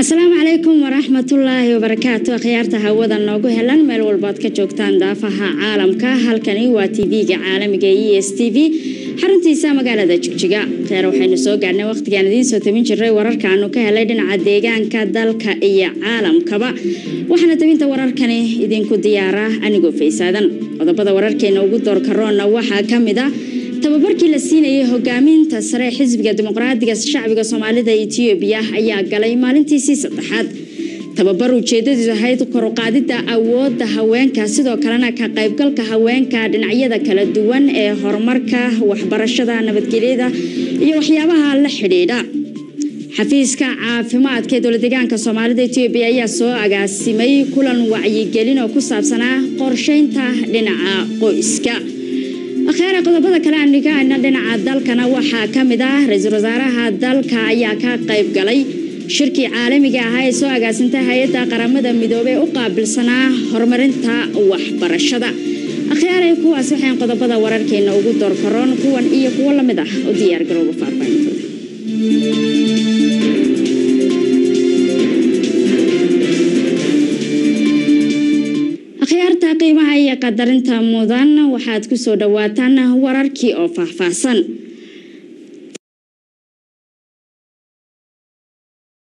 السلام عليكم ورحمة الله وبركاته. خيارتها هودا نوغو هلان ميل والباد كجوكتان دافها عالمكا هالكاني waa TV-ga caalamiga ESTV xaruntiisa magaalada Jigjiga. Khayr waxaynu soo gaarnay waqtigan idin soo tabin jiray wararka aanu ka helay dhinaca deegaanka dalka iyo caalamkaba. Waxaana tabinta wararkani idinku diyaara anigoo Faysaadan. Qodobada wararkeena ugu door karoona waxaa kamid ah tababarkii la siinayay hogaaminta sare xisbiga dimuqraadiga shacbiga Soomaalida Itoobiya ayaa galay maalintiisii saddexaad. tababar ujeedadiisu ahayd kor u qaadida awoodda haweenka sidoo kalena ka qaybgalka haweenka dhinacyada kala duwan ee horumarka waxbarashada nabadgelyada iyo waxyaabaha la xidhiidha. xafiiska caafimaadka dowladda deegaanka Soomaalida Itoobiya ayaa soo agaasimay kulan wacyigelin oo ku saabsanaa qorsheynta dhinaca qoyska. أخيرا قضبضة كلام نقاعنا دينا دالكنا وحا كامدا رئيس وزراء دالكا أيا كا قيب قلي شركي عالمي هاي سوا قاسنتا هايتا قرامدا مدوبي وقابل سنة هرمرنتا وحبرشدا. أخيرا يكو أسوحين قضبضة وراركين وقود دور كرون كوان إيا كوالا مدح وديار قروب فاربعين qiimaha iyo qadarinta mudan waxaad ku soo dhawaataan wararkii oo faahfaahsan.